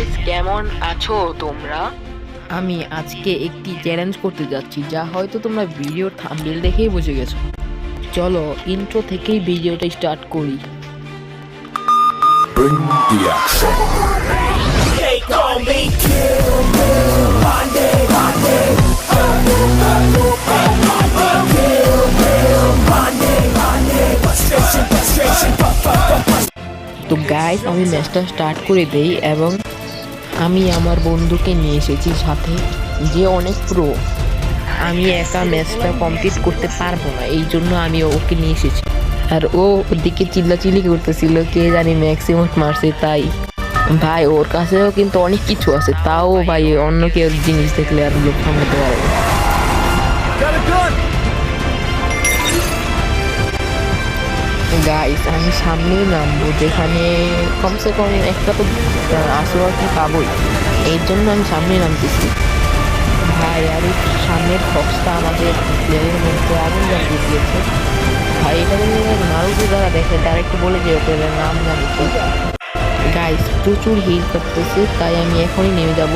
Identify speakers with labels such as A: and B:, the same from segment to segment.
A: Guys, কেমন আছো তোমরা?
B: আমি আজকে একটি চ্যালেঞ্জ করতে যাচ্ছি, যা হয়তো তোমরা ভিডিওর থাম্বনেল দেখেই বুঝে গেছো। চলো ইন্ট্রো থেকেই ভিডিওটা স্টার্ট করি।
C: Bring the action.
D: They call me Kill Bill Monday, Monday. Kill Bill Monday, Monday. Frustration, frustration,
B: তো গাইস, আমি ম্যাচটা স্টার্ট করে দেই এবং আমি আমার বন্ধুকে নিয়ে এসেছি সাথে, যে অনেক প্রো। আমি একা ম্যাচটা কমপ্লিট করতে পারবো না, এই জন্য আমি ওকে নিয়ে এসেছি। আর ও ওদিকে চিল্লাচিল্লি করতেছিল, কে জানি ম্যাক্সিমাম মারছে। তাই ভাই, ওর কাছেও কিন্তু অনেক কিছু আছে, তাও ভাই অন্য কেউ জিনিস দেখলে আর লোক সামলাতে পারে না। গাইস, আমি সামনেই নামবো, যেখানে কমসে কম একটা তো আশেপাশে পাবোই, এই জন্য আমি সামনে নামতেছি। ভাই, আর এই সামনের ফক্সটা আমাদের প্লেয়ারের মধ্যে আগুন জ্বালিয়ে দিয়েছে। ভাই, এটা যদি নারুটো যারা দেখে তারা একটু বলে যে ওদের নাম জানি তো। গাইস, প্রচুর হিল করতেছে, তাই আমি এখনই নেমে যাব।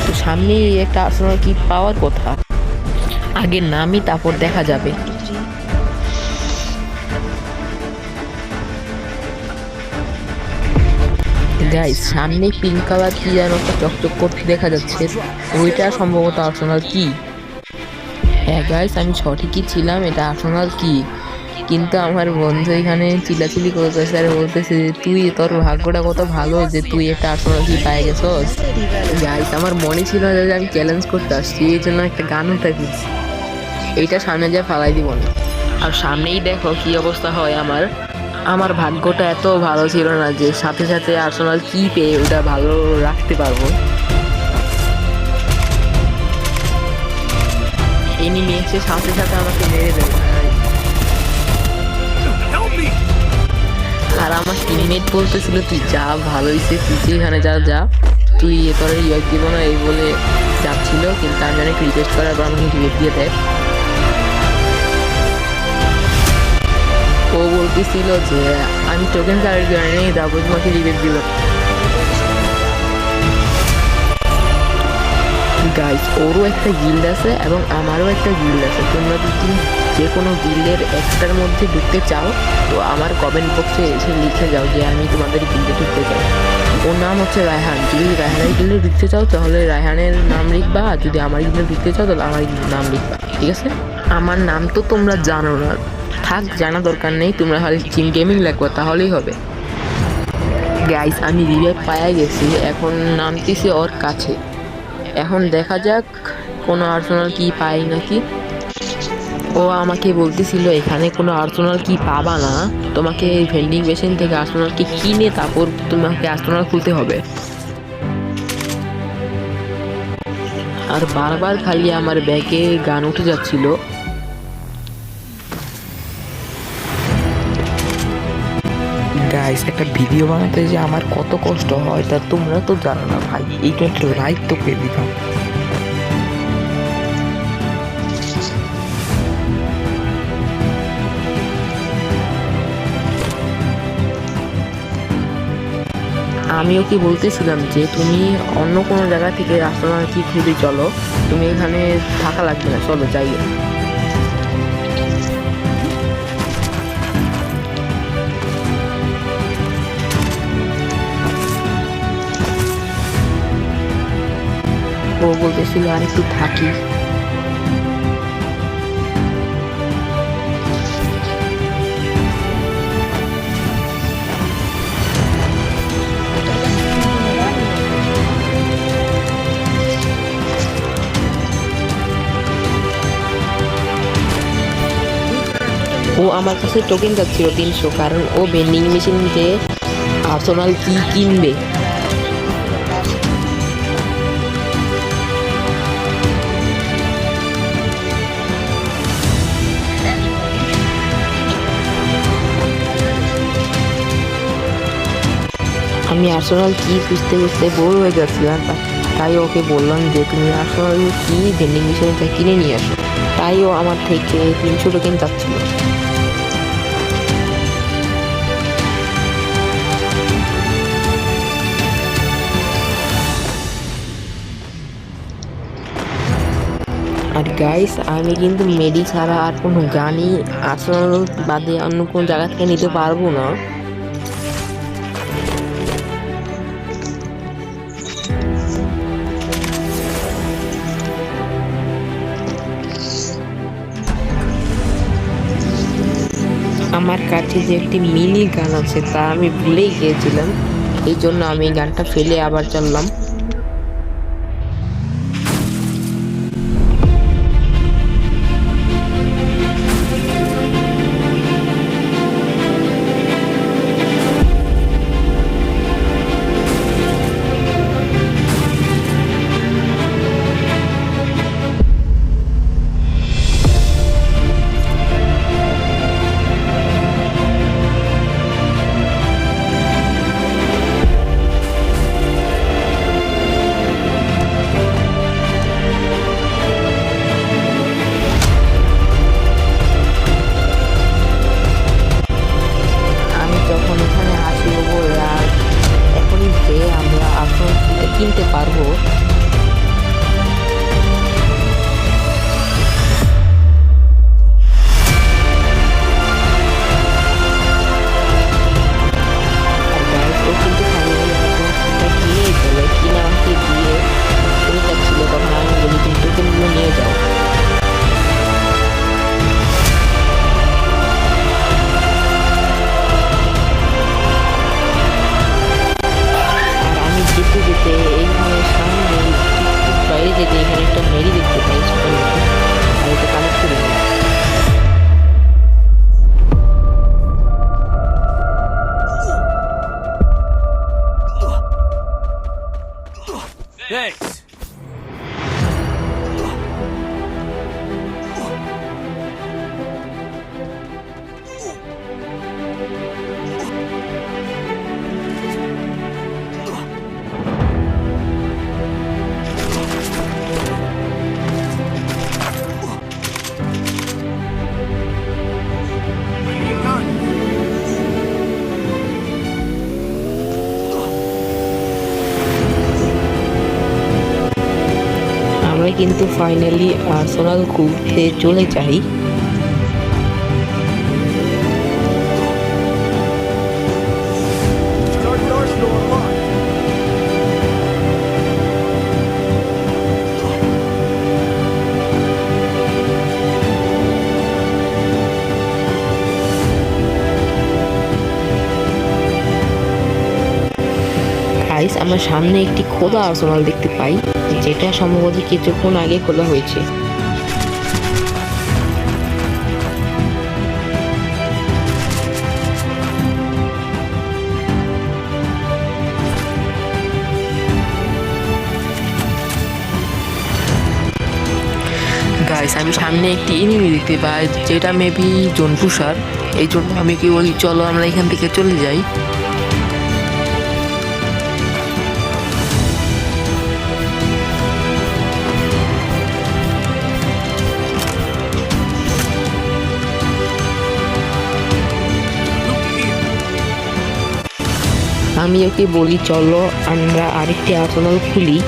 B: তো সামনেই একটা আর্সেনাল কি পাওয়ার কথা, আগে নামি তারপর দেখা যাবে। গাইস, সামনে পিঙ্ক কালার কি যেন একটা চকচক করতে দেখা যাচ্ছে, ওইটা সম্ভবত আর্সেনাল কি। হ্যাঁ গাইস, আমি সঠিকই ছিলাম, এটা আর্সেনাল কি। কিন্তু আমার বন্ধু এখানে চিল্লাচিল্লি করতেছে আর বলতেছে যে তুই, তোর ভাগ্যটা কত ভালো যে তুই একটা আর্সেনাল কি পাই গেছস। গাইস, আমার মনে ছিল না যে আমি চ্যালেঞ্জ করতে আসছি, এই জন্য একটা গানও থাকছি, এইটা সামনে যা ফালাই দিব না। আর সামনেই দেখো কি অবস্থা হয় আমার। আমার ভাগ্যটা এত ভালো ছিল না যে সাথে সাথে আর্সেনাল কি পেয়ে ওটা ভালো রাখতে পারবো। এনিমি এসে সাথে সাথে আমাকে মেরে দেবে, আর আমার টিমমেট বলতেছিল তুই যা, ভালো হয়েছে তুই এখানে যা যা, তুই তোর ইয়ে দিব না এই বলে যাচ্ছিল, কিন্তু আমি অনেক রিকোয়েস্ট করার পর আমাকে রিভেট দিয়ে দেয়। ও বলতেছিল যে আমি টোকেন কার্ড জানি, তারপর তোমাকে রিভেট দিল। গাইস, ওরও একটা গিল্ড আছে এবং আমারও একটা গিল্ড আছে। তোমরা যদি যে কোনো গিল্ডের একটার মধ্যে ঢুকতে চাও তো আমার কমেন্ট বক্সে এসে লিখে যাও যে আমি তোমাদের গিল্ডে ঢুকতে চাই। ওর নাম হচ্ছে রায়হান। যদি রায়হানের গিল্ডে ঢুকতে চাও তাহলে রায়হানের নাম লিখবা, আর যদি আমার গিল্ডে ঢুকতে চাও তাহলে আমার নাম লিখবা, ঠিক আছে? আমার নাম তো তোমরা জানো না, থাক, জানা দরকার নেই, তোমরা খালি চিম গেমিং লাগবে তাহলেই হবে। গাইস, আমি রিভাইভ পায়ে গেছি, এখন নামতেছি ওর কাছে। এখন দেখা যাক কোনো আর্সেনাল কি পাই নাকি। ও আমাকে বলতেছিল এখানে কোনো আর্সেনাল কি পাবা না, তোমাকে ভেন্ডিং মেশিন থেকে আর্সেনাল কি কিনে তারপর তোমাকে আর্সেনাল খুলতে হবে। আর বারবার খালি আমার ব্যাগে গান উঠে যাচ্ছিল। গাইস, একটা ভিডিও বানাতে যে আমার কত কষ্ট হয় তা তোমরা তো জানো না ভাই, এইটা একটা লাইক তো করে দিতাম। আমি ওকে বলতেছিলাম যে তুমি অন্য কোনো জায়গা থেকে আর্সেনাল কি খুঁজে চলো, তুমি এখানে থাকা লাগবে না, চলো যাই। ও বলতেছিল আর একটু থাকি। ও আমার কাছে টোকেন যাচ্ছিল 300, কারণ ও ভেন্ডিং মেশিন থেকে আর্সেনাল কি কিনবে। আমি আর্সেনাল কি বুঝতে বুঝতে বোর হয়ে যাচ্ছিলাম, তাই ওকে বললাম যে তুমি আর্সেনাল কি ভেন্ডিং মেশিনটা কিনে নিয়ে আসো। তাই ও আমার থেকে 300 টোকেন চাচ্ছিল। গাইস আমি কিন্তু মেডি ছাড়া আর কোনো গানই আসল বাদে অন্য কোনো জায়গা থেকে নিতে পারবো না। আমার কাছে যে একটি মিনি গান আছে তা আমি ভুলেই গিয়েছিলাম, এই জন্য আমি গানটা ফেলে আবার চললাম। আমি যখন এখানে আসি আর এখনই যে আমরা আসল কিনতে পারবো। আর guys, ও কিন্তু finally আসলটা কিনেই ফেলে, কিনে আমাকে দিয়ে চলে যাচ্ছিল, তখন আমি বলি তুমি টোকেনগুলো নিয়ে যাও। আর আমি যেতে যেতে এইখানে সামনে একটু বাইরে যেতে এখানে একটা মেরি দেখতে পাই ছোট মতো, আর এটা কানেক্ট করে দিই।
D: Thanks.
B: আমরা কিন্তু ফাইনালি আর্সেনাল ঘুরতে চলে যাই।
D: Start the arsenal unlocked.
B: Guys আমরা সামনে একটি খোলা আর্সেনাল দেখতে পাই, যেটা সম্ভবত কিছুক্ষণ আগে খোলা হয়েছে। গাইস আমি সামনে একটি এনিমি দেখতে পাই, যেটা মেবি জন্তুসার, এই জন্য আমি কি বলি চলো আমরা এখান থেকে চলে যাই। আমি ওকে বলি চলো আমরা আরেকটি আর্সেনাল খুলি।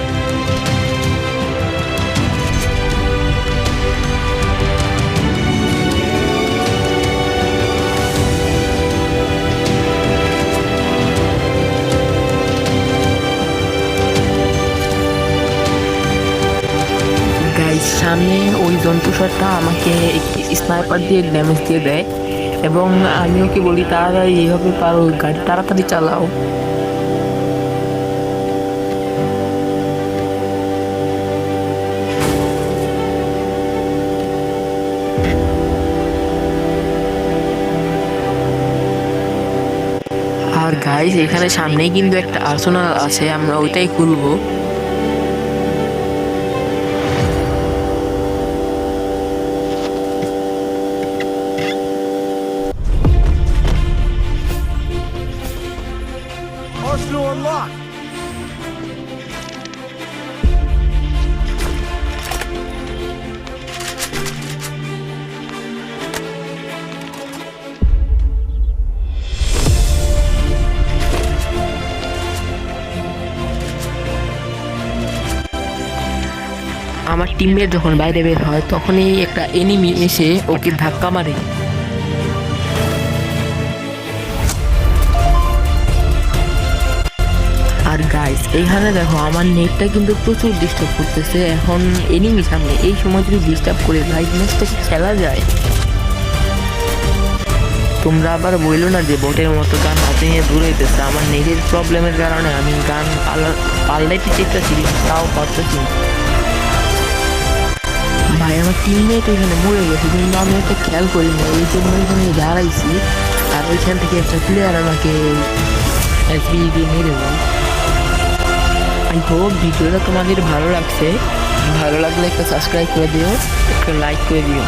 B: গাইস সামনে ওই জন্তুসারটা আমাকে একটি স্নাইপার দিয়ে ড্যামেজ দিয়ে দেয়, এবং আমি ওকে বলি তাড়াতাড়ি এইভাবে পারো গাড়ি তাড়াতাড়ি চালাও। আর গাইস এখানে সামনেই কিন্তু একটা আর্সেনাল আছে, আমরা ওইটাই খুলবো।
D: Arsenal unlocked.
B: আমার টিমমেট যখন বাইরে বের হয় তখনই একটা এনিমি এসে ওকে ধাক্কা মারে। আর গাইস এইখানে দেখো আমার নেটটা কিন্তু প্রচুর ডিস্টার্ব করতেছে, এখন এনিমি সামনে, এই সময় যদি ডিস্টার্ব করে ভাই ম্যাচটা কি খেলা যায়? তোমরা আবার বললো না যে বোটের মতো গান হাতে নিয়ে দূরে যেতেছে, আমার নেটের প্রবলেমের কারণে আমি গান পাল্লাইতে চেষ্টাছি তাও পারতেছি না। ভাই আমার টিমমেট ওইখানে মরে গেছে কিন্তু আমি একটা খেয়াল করি না, এই জন্য ওইখানে দাঁড়াইছি আর ওইখান থেকে একটা প্লেয়ার আমাকে এসবি দিয়ে মেরে দেয়। আই হোপ ভিডিওটা তোমাদের ভালো লাগছে, ভালো লাগলে একটা সাবস্ক্রাইব করে দিও, একটা লাইক করে দিও।